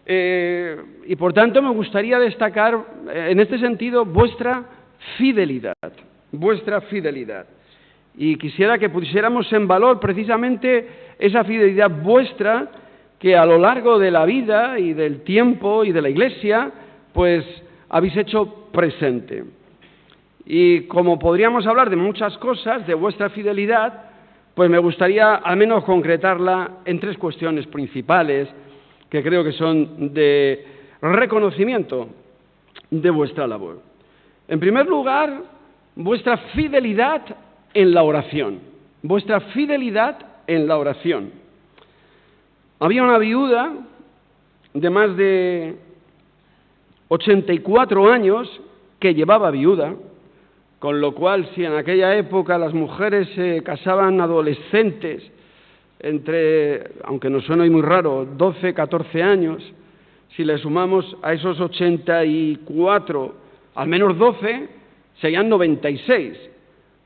Y por tanto me gustaría destacar en este sentido vuestra fidelidad. Y quisiera que pusiéramos en valor precisamente esa fidelidad vuestra que a lo largo de la vida y del tiempo y de la Iglesia, pues habéis hecho presente. Y como podríamos hablar de muchas cosas, de vuestra fidelidad, pues me gustaría al menos concretarla en tres cuestiones principales que creo que son de reconocimiento de vuestra labor. En primer lugar, vuestra fidelidad en la oración. Vuestra fidelidad en la oración. Había una viuda de más de 84 años que llevaba viuda, con lo cual si en aquella época las mujeres se casaban adolescentes entre, aunque nos suena muy raro, 12, 14 años, si le sumamos a esos 84, al menos 12, serían 96,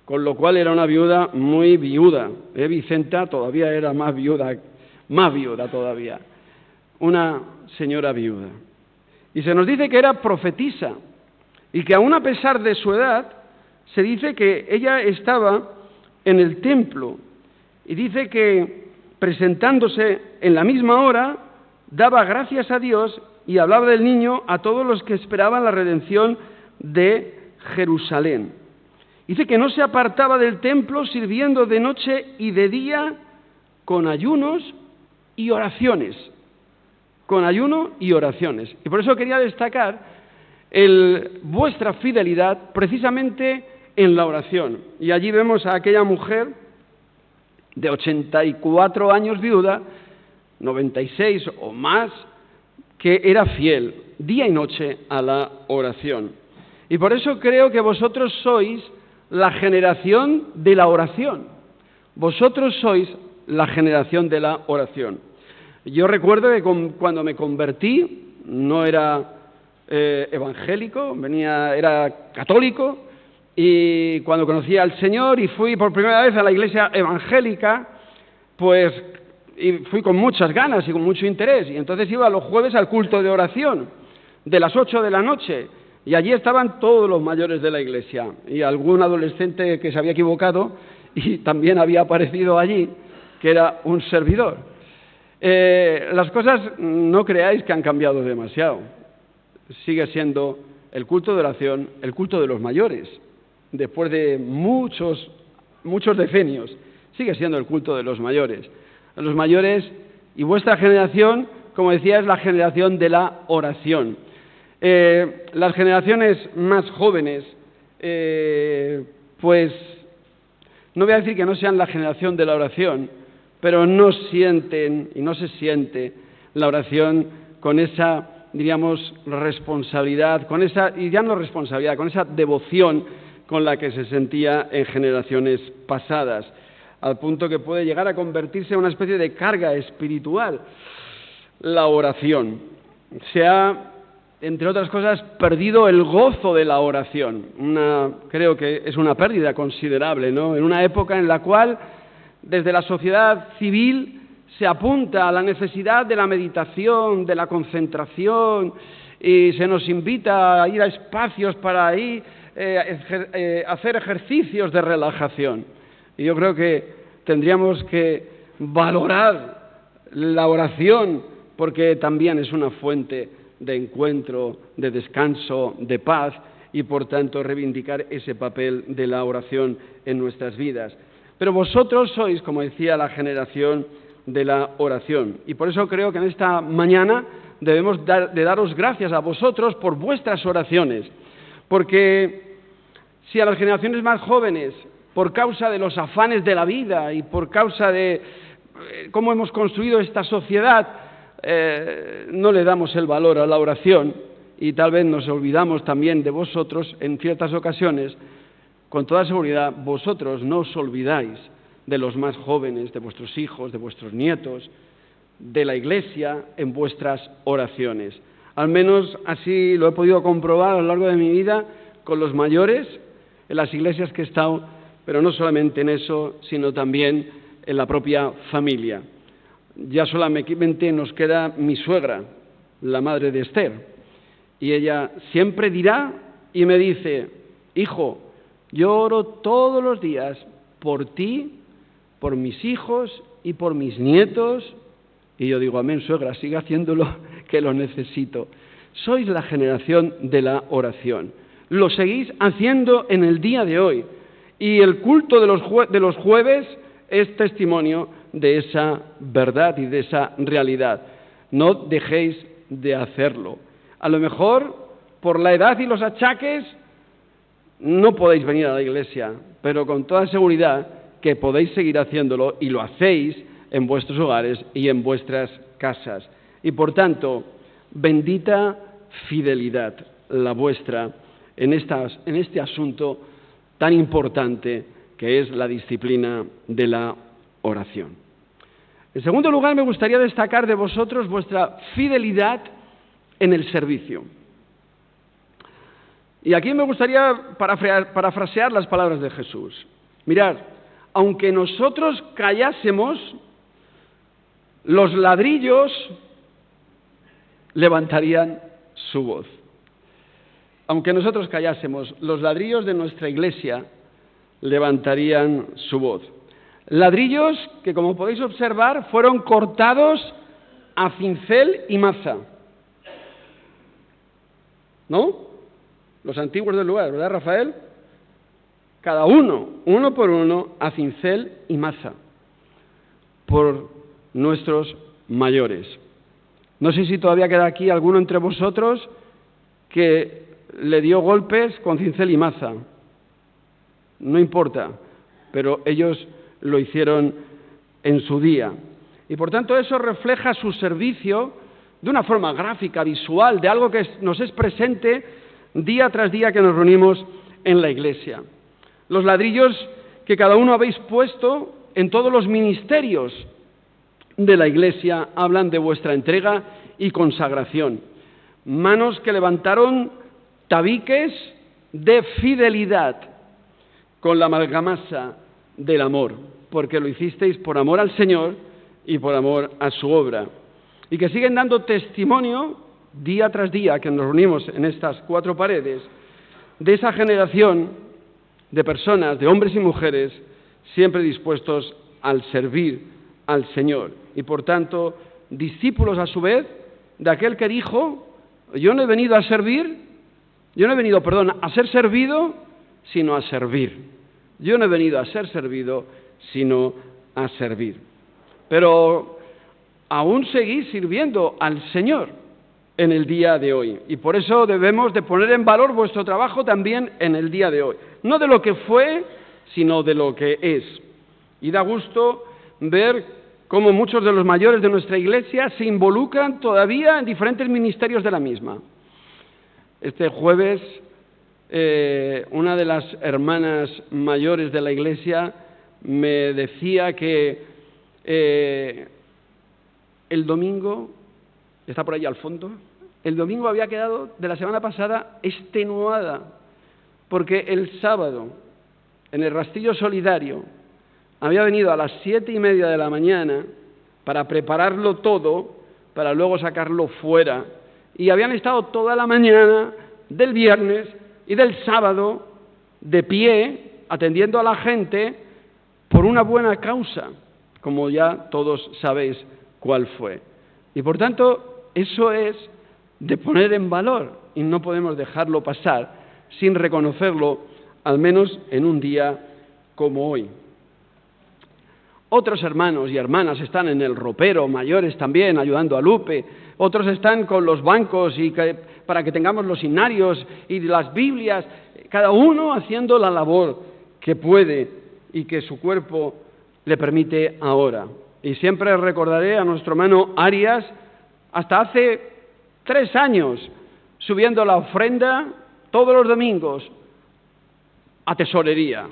con lo cual era una viuda muy viuda. Vicenta todavía era más viuda todavía, una señora viuda. Y se nos dice que era profetisa y que aún a pesar de su edad, se dice que ella estaba en el templo y dice que presentándose en la misma hora, daba gracias a Dios y hablaba del niño a todos los que esperaban la redención de Jerusalén. Dice que no se apartaba del templo sirviendo de noche y de día con ayunos y oraciones. Con ayuno y oraciones. Y por eso quería destacar vuestra fidelidad precisamente en la oración. Y allí vemos a aquella mujer de 84 años viuda, 96 o más, que era fiel día y noche a la oración. Y por eso creo que vosotros sois la generación de la oración. Vosotros sois la generación de la oración. Yo recuerdo que cuando me convertí, no era evangélico, era católico, y cuando conocí al Señor y fui por primera vez a la iglesia evangélica, pues y fui con muchas ganas y con mucho interés, y entonces iba los jueves al culto de oración, de las 8 de la noche, y allí estaban todos los mayores de la iglesia, y algún adolescente que se había equivocado y también había aparecido allí, que era un servidor. Las cosas no creáis que han cambiado demasiado. Sigue siendo el culto de oración, el culto de los mayores. Después de muchos decenios, sigue siendo el culto de los mayores. Los mayores y vuestra generación, como decía, es la generación de la oración. Las generaciones más jóvenes, pues no voy a decir que no sean la generación de la oración, pero no sienten y no se siente la oración con esa, diríamos, responsabilidad, con esa devoción con la que se sentía en generaciones pasadas, al punto que puede llegar a convertirse en una especie de carga espiritual. La oración. Se ha, entre otras cosas, perdido el gozo de la oración. Creo que es una pérdida considerable, ¿no? En una época en la cual desde la sociedad civil se apunta a la necesidad de la meditación, de la concentración, y se nos invita a ir a espacios para ahí hacer ejercicios de relajación. Y yo creo que tendríamos que valorar la oración porque también es una fuente de encuentro, de descanso, de paz y por tanto reivindicar ese papel de la oración en nuestras vidas. Pero vosotros sois, como decía, la generación de la oración. Y por eso creo que en esta mañana debemos de daros gracias a vosotros por vuestras oraciones. Porque si a las generaciones más jóvenes, por causa de los afanes de la vida y por causa de cómo hemos construido esta sociedad, no le damos el valor a la oración y tal vez nos olvidamos también de vosotros en ciertas ocasiones, con toda seguridad vosotros no os olvidáis de los más jóvenes, de vuestros hijos, de vuestros nietos, de la Iglesia en vuestras oraciones. Al menos así lo he podido comprobar a lo largo de mi vida con los mayores en las iglesias que he estado, pero no solamente en eso, sino también en la propia familia. Ya solamente nos queda mi suegra, la madre de Esther. Y ella siempre dirá y me dice: hijo, yo oro todos los días por ti, por mis hijos y por mis nietos. Y yo digo: amén, suegra, siga haciéndolo, que lo necesito. Sois la generación de la oración. Lo seguís haciendo en el día de hoy. Y el culto de los jueves es testimonio de esa verdad y de esa realidad. No dejéis de hacerlo. A lo mejor, por la edad y los achaques, no podéis venir a la iglesia, pero con toda seguridad que podéis seguir haciéndolo, y lo hacéis en vuestros hogares y en vuestras casas. Y por tanto, bendita fidelidad la vuestra en este asunto tan importante que es la disciplina de la oración. En segundo lugar, me gustaría destacar de vosotros vuestra fidelidad en el servicio. Y aquí me gustaría parafrasear las palabras de Jesús. Mirad, aunque nosotros callásemos, los ladrillos levantarían su voz. Aunque nosotros callásemos, los ladrillos de nuestra iglesia levantarían su voz. Ladrillos que, como podéis observar, fueron cortados a cincel y maza. ¿No? Los antiguos del lugar, ¿verdad, Rafael? Cada uno por uno, a cincel y maza, por nuestros mayores. No sé si todavía queda aquí alguno entre vosotros que le dio golpes con cincel y maza. No importa, pero ellos lo hicieron en su día. Y por tanto eso refleja su servicio de una forma gráfica, visual, de algo que nos es presente día tras día que nos reunimos en la iglesia. Los ladrillos que cada uno habéis puesto en todos los ministerios de la iglesia hablan de vuestra entrega y consagración. Manos que levantaron tabiques de fidelidad con la argamasa del amor, porque lo hicisteis por amor al Señor y por amor a su obra. Y que siguen dando testimonio día tras día que nos reunimos en estas cuatro paredes de esa generación de personas, de hombres y mujeres, siempre dispuestos al servir al Señor. Y por tanto, discípulos a su vez de aquel que dijo: yo no he venido a servir, a ser servido, sino a servir. Yo no he venido a ser servido, sino a servir. Pero aún seguís sirviendo al Señor en el día de hoy. Y por eso debemos de poner en valor vuestro trabajo también en el día de hoy. No de lo que fue, sino de lo que es. Y da gusto ver cómo muchos de los mayores de nuestra iglesia se involucran todavía en diferentes ministerios de la misma. Este jueves, una de las hermanas mayores de la iglesia me decía que el domingo, está por ahí al fondo, el domingo había quedado de la semana pasada extenuada, porque el sábado, en el Rastillo Solidario, había venido a las 7:30 de la mañana para prepararlo todo, para luego sacarlo fuera, y habían estado toda la mañana del viernes y del sábado de pie, atendiendo a la gente por una buena causa, como ya todos sabéis cuál fue. Y por tanto, eso es de poner en valor, y no podemos dejarlo pasar sin reconocerlo, al menos en un día como hoy. Otros hermanos y hermanas están en el ropero, mayores también, ayudando a Lupe. Otros están con los bancos para que tengamos los inarios y las Biblias, cada uno haciendo la labor que puede y que su cuerpo le permite ahora. Y siempre recordaré a nuestro hermano Arias, hasta hace 3 años, subiendo la ofrenda todos los domingos a tesorería,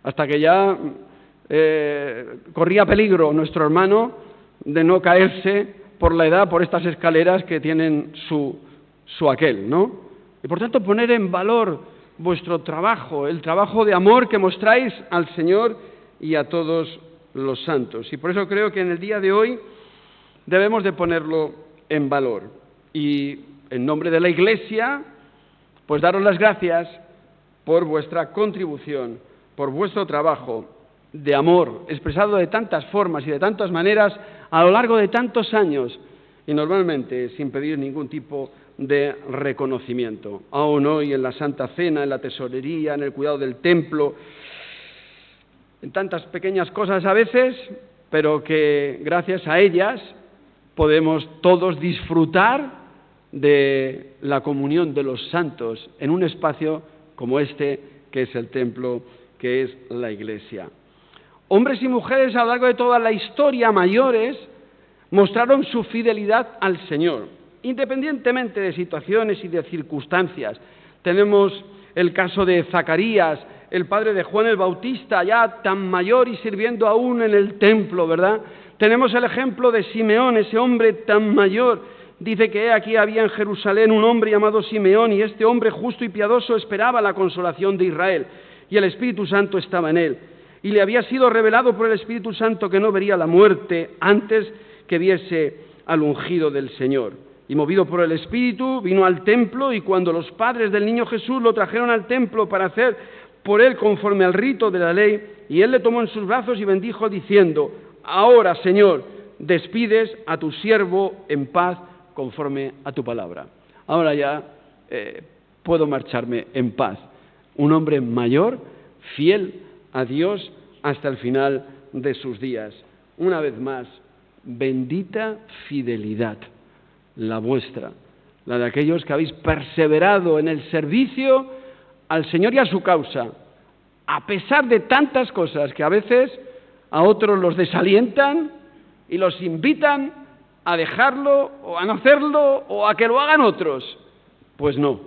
hasta que ya corría peligro nuestro hermano de no caerse por la edad, por estas escaleras que tienen su aquel, ¿no? Y por tanto poner en valor vuestro trabajo, el trabajo de amor que mostráis al Señor y a todos los santos. Y por eso creo que en el día de hoy debemos de ponerlo en valor. Y en nombre de la Iglesia, pues daros las gracias por vuestra contribución, por vuestro trabajo de amor, expresado de tantas formas y de tantas maneras a lo largo de tantos años, y normalmente sin pedir ningún tipo de reconocimiento. Aún hoy en la Santa Cena, en la tesorería, en el cuidado del templo, en tantas pequeñas cosas a veces, pero que gracias a ellas podemos todos disfrutar de la comunión de los santos en un espacio como este, que es el templo, que es la Iglesia. Hombres y mujeres a lo largo de toda la historia, mayores, mostraron su fidelidad al Señor, independientemente de situaciones y de circunstancias. Tenemos el caso de Zacarías, el padre de Juan el Bautista, ya tan mayor y sirviendo aún en el templo, ¿verdad? Tenemos el ejemplo de Simeón, ese hombre tan mayor. Dice que aquí había en Jerusalén un hombre llamado Simeón, y este hombre justo y piadoso esperaba la consolación de Israel, y el Espíritu Santo estaba en él. Y le había sido revelado por el Espíritu Santo que no vería la muerte antes que viese al ungido del Señor. Y movido por el Espíritu, vino al templo, y cuando los padres del niño Jesús lo trajeron al templo para hacer por él conforme al rito de la ley, y él le tomó en sus brazos y bendijo diciendo: ahora, Señor, despides a tu siervo en paz conforme a tu palabra. Ahora ya puedo marcharme en paz. Un hombre mayor, fiel a Dios hasta el final de sus días. Una vez más, bendita fidelidad, la vuestra, la de aquellos que habéis perseverado en el servicio al Señor y a su causa, a pesar de tantas cosas que a veces a otros los desalientan y los invitan a dejarlo o a no hacerlo o a que lo hagan otros. Pues no,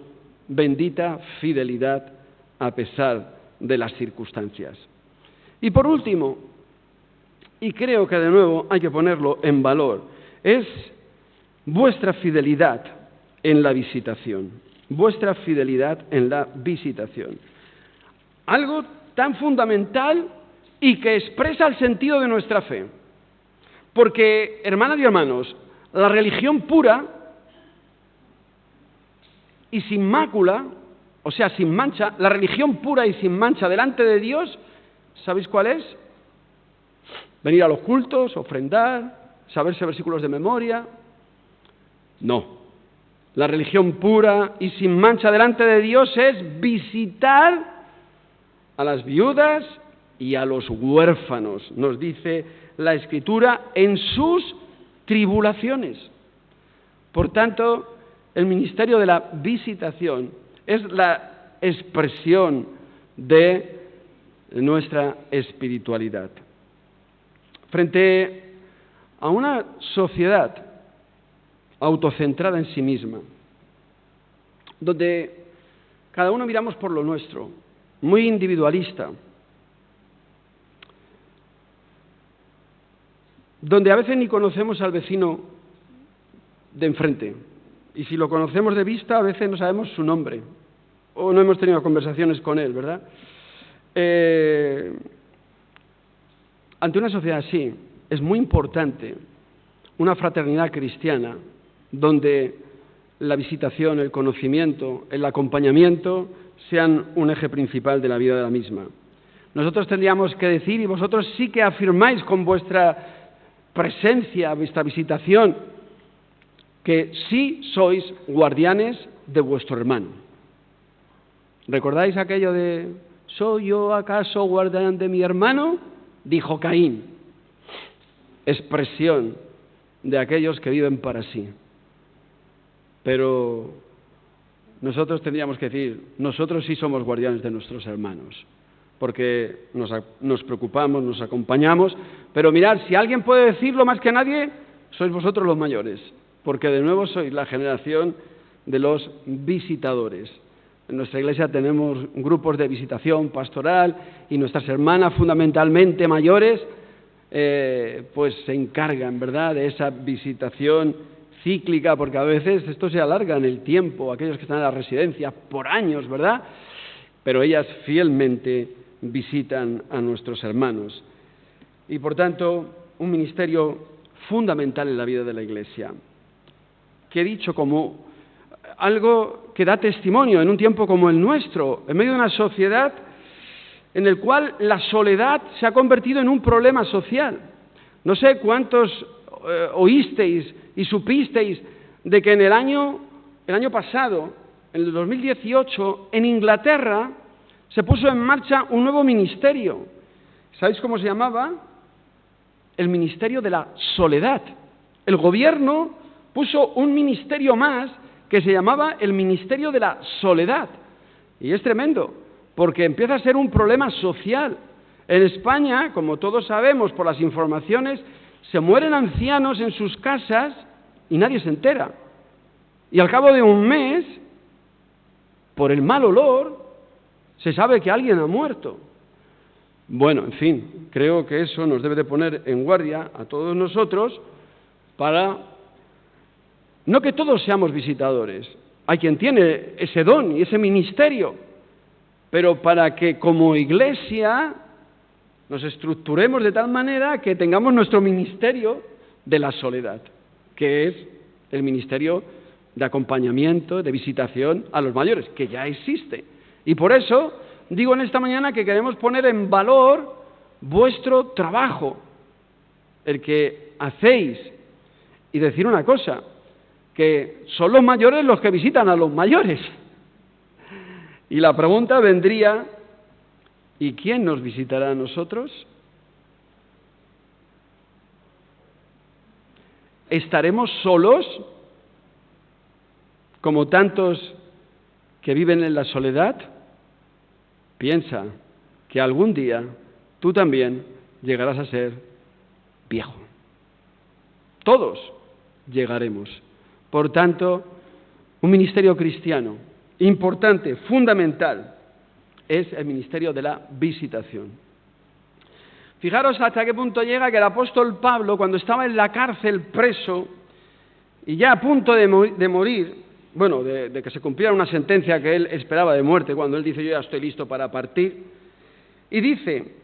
bendita fidelidad a pesar de las circunstancias. Y por último, y creo que de nuevo hay que ponerlo en valor, es vuestra fidelidad en la visitación. Vuestra fidelidad en la visitación. Algo tan fundamental y que expresa el sentido de nuestra fe. Porque, hermanas y hermanos, la religión pura y sin mácula, o sea, sin mancha, la religión pura y sin mancha delante de Dios, ¿sabéis cuál es? Venir a los cultos, ofrendar, saberse versículos de memoria. No. La religión pura y sin mancha delante de Dios es visitar a las viudas y a los huérfanos, nos dice la Escritura, en sus tribulaciones. Por tanto, el ministerio de la visitación es la expresión de nuestra espiritualidad. Frente a una sociedad autocentrada en sí misma, donde cada uno miramos por lo nuestro, muy individualista, donde a veces ni conocemos al vecino de enfrente, y si lo conocemos de vista, a veces no sabemos su nombre, o no hemos tenido conversaciones con él, ¿verdad? Ante una sociedad así, es muy importante una fraternidad cristiana, donde la visitación, el conocimiento, el acompañamiento sean un eje principal de la vida de la misma. Nosotros tendríamos que decir, y vosotros sí que afirmáis con vuestra presencia, vuestra visitación, que sí sois guardianes de vuestro hermano. ¿Recordáis aquello de ¿soy yo acaso guardián de mi hermano? Dijo Caín. Expresión de aquellos que viven para sí. Pero nosotros tendríamos que decir, nosotros sí somos guardianes de nuestros hermanos, porque nos preocupamos, nos acompañamos, pero mirad, si alguien puede decirlo más que nadie, sois vosotros los mayores, porque de nuevo sois la generación de los visitadores. En nuestra iglesia tenemos grupos de visitación pastoral y nuestras hermanas, fundamentalmente mayores, pues se encargan, ¿verdad?, de esa visitación cíclica, porque a veces esto se alarga en el tiempo, aquellos que están en la residencia por años, ¿verdad? Pero ellas fielmente visitan a nuestros hermanos. Y por tanto, un ministerio fundamental en la vida de la iglesia. que he dicho como algo que da testimonio en un tiempo como el nuestro, en medio de una sociedad en el cual la soledad se ha convertido en un problema social. No sé cuántos oísteis y supisteis de que en el año pasado, en el 2018, en Inglaterra se puso en marcha un nuevo ministerio. ¿Sabéis cómo se llamaba? El Ministerio de la Soledad. El gobierno puso un ministerio más que se llamaba el Ministerio de la Soledad. Y es tremendo, porque empieza a ser un problema social. En España, como todos sabemos por las informaciones, se mueren ancianos en sus casas y nadie se entera. Y al cabo de un mes, por el mal olor, se sabe que alguien ha muerto. Bueno, en fin, creo que eso nos debe de poner en guardia a todos nosotros para no que todos seamos visitadores. Hay quien tiene ese don y ese ministerio, pero para que como iglesia nos estructuremos de tal manera que tengamos nuestro ministerio de la soledad, que es el ministerio de acompañamiento, de visitación a los mayores, que ya existe. Y por eso digo en esta mañana que queremos poner en valor vuestro trabajo, el que hacéis, y decir una cosa, que son los mayores los que visitan a los mayores. Y la pregunta vendría, ¿y quién nos visitará a nosotros? ¿Estaremos solos, como tantos que viven en la soledad? Piensa que algún día tú también llegarás a ser viejo. Todos llegaremos. Por tanto, un ministerio cristiano importante, fundamental, es el ministerio de la visitación. Fijaros hasta qué punto llega que el apóstol Pablo, cuando estaba en la cárcel preso y ya a punto de morir, bueno, de que se cumpliera una sentencia que él esperaba de muerte, cuando él dice, yo ya estoy listo para partir, y dice,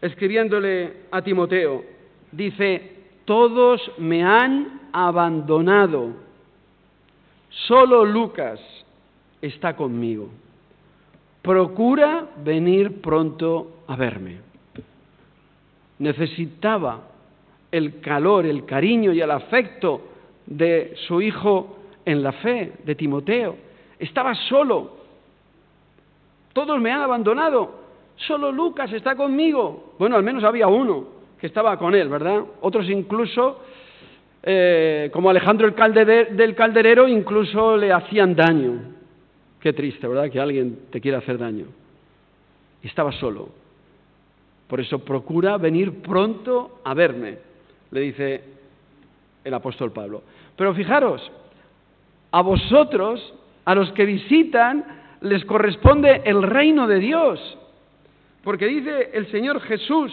escribiéndole a Timoteo, dice, todos me han abandonado, solo Lucas está conmigo. Procura venir pronto a verme. Necesitaba el calor, el cariño y el afecto de su hijo en la fe, de Timoteo. Estaba solo. Todos me han abandonado. Solo Lucas está conmigo. Bueno, al menos había uno que estaba con él, ¿verdad? Otros incluso, como Alejandro del Calderero, incluso le hacían daño. Qué triste, ¿verdad?, que alguien te quiera hacer daño. Y estaba solo. Por eso procura venir pronto a verme, le dice el apóstol Pablo. Pero fijaros, a vosotros, a los que visitan, les corresponde el reino de Dios. Porque dice el Señor Jesús,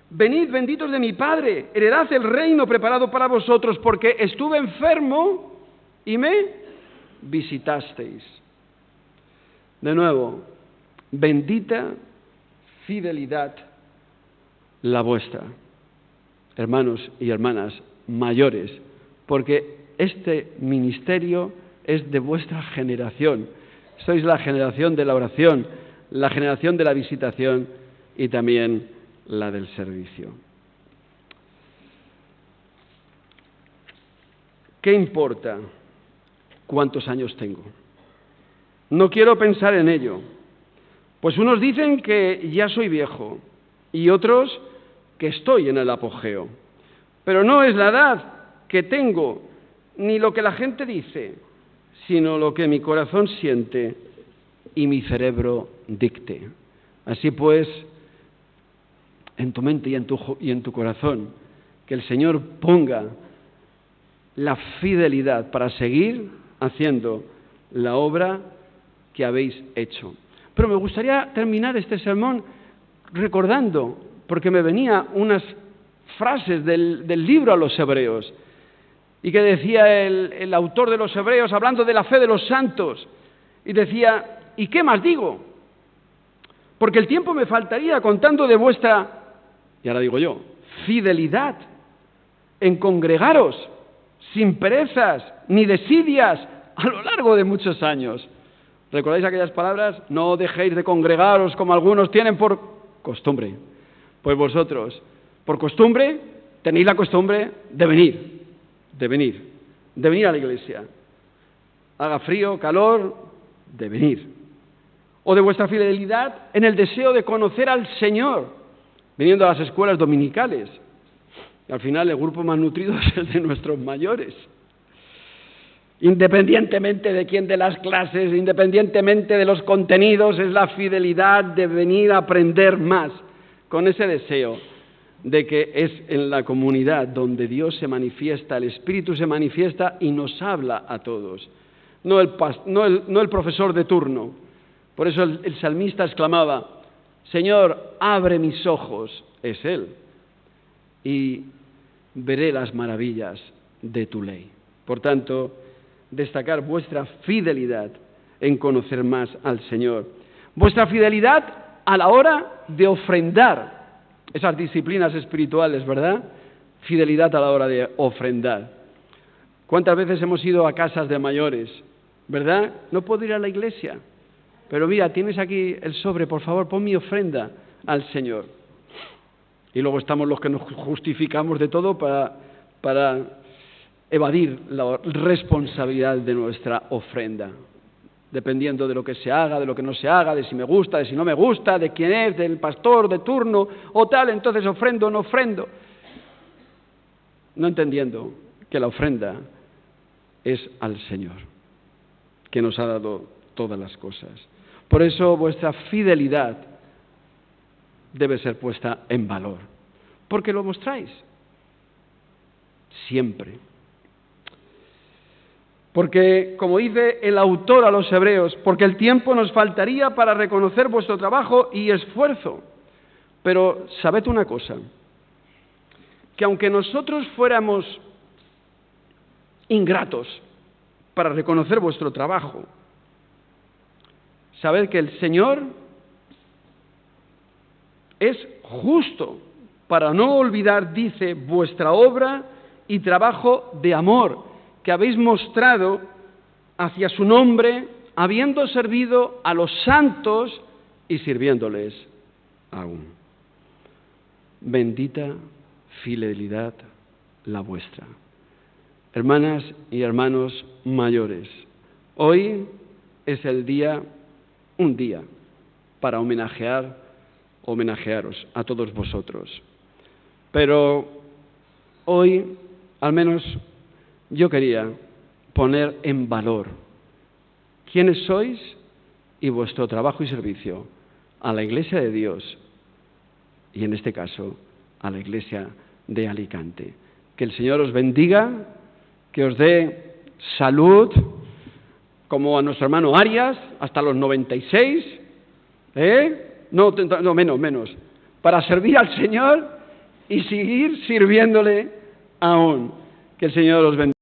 venid benditos de mi Padre, heredad el reino preparado para vosotros, porque estuve enfermo y me visitasteis. De nuevo, bendita fidelidad la vuestra, hermanos y hermanas mayores, porque este ministerio es de vuestra generación. Sois la generación de la oración, la generación de la visitación y también la del servicio. ¿Qué importa cuántos años tengo? No quiero pensar en ello, pues unos dicen que ya soy viejo y otros que estoy en el apogeo. Pero no es la edad que tengo ni lo que la gente dice, sino lo que mi corazón siente y mi cerebro dicte. Así pues, en tu mente y en tu corazón, que el Señor ponga la fidelidad para seguir haciendo la obra que habéis hecho. Pero me gustaría terminar este sermón recordando, porque me venían unas frases del libro a los Hebreos, y que decía el autor de los Hebreos, hablando de la fe de los santos, y decía, ¿y qué más digo? Porque el tiempo me faltaría contando de vuestra, y ahora digo yo, fidelidad en congregaros sin perezas ni desidias a lo largo de muchos años. ¿Recordáis aquellas palabras? No dejéis de congregaros como algunos tienen por costumbre. Pues vosotros, por costumbre, tenéis la costumbre de venir a la iglesia. Haga frío, calor, de venir. O de vuestra fidelidad en el deseo de conocer al Señor, viniendo a las escuelas dominicales. Y al final el grupo más nutrido es el de nuestros mayores. Independientemente de quién dé las clases, independientemente de los contenidos, es la fidelidad de venir a aprender más, con ese deseo de que es en la comunidad donde Dios se manifiesta, el Espíritu se manifiesta y nos habla a todos. No el profesor de turno. Por eso el salmista exclamaba, Señor, abre mis ojos, es Él, y veré las maravillas de tu ley. Por tanto, destacar vuestra fidelidad en conocer más al Señor. Vuestra fidelidad a la hora de ofrendar esas disciplinas espirituales, ¿verdad? Fidelidad a la hora de ofrendar. ¿Cuántas veces hemos ido a casas de mayores, verdad? No puedo ir a la iglesia, pero mira, tienes aquí el sobre, por favor, pon mi ofrenda al Señor. Y luego estamos los que nos justificamos de todo para evadir la responsabilidad de nuestra ofrenda, dependiendo de lo que se haga, de lo que no se haga, de si me gusta, de si no me gusta, de quién es, del pastor, de turno o tal, entonces ofrendo o no ofrendo, no entendiendo que la ofrenda es al Señor, que nos ha dado todas las cosas. Por eso vuestra fidelidad debe ser puesta en valor, porque lo mostráis siempre. Porque, como dice el autor a los Hebreos, porque el tiempo nos faltaría para reconocer vuestro trabajo y esfuerzo. Pero sabed una cosa, que aunque nosotros fuéramos ingratos para reconocer vuestro trabajo, sabed que el Señor es justo para no olvidar, dice, vuestra obra y trabajo de amor que habéis mostrado hacia su nombre, habiendo servido a los santos y sirviéndoles aún. Bendita fidelidad la vuestra. Hermanas y hermanos mayores, hoy es un día para homenajearos a todos vosotros. Pero hoy, al menos, yo quería poner en valor quiénes sois y vuestro trabajo y servicio a la Iglesia de Dios y, en este caso, a la Iglesia de Alicante. Que el Señor os bendiga, que os dé salud, como a nuestro hermano Arias, hasta los 96, no, menos, para servir al Señor y seguir sirviéndole aún. Que el Señor os bendiga.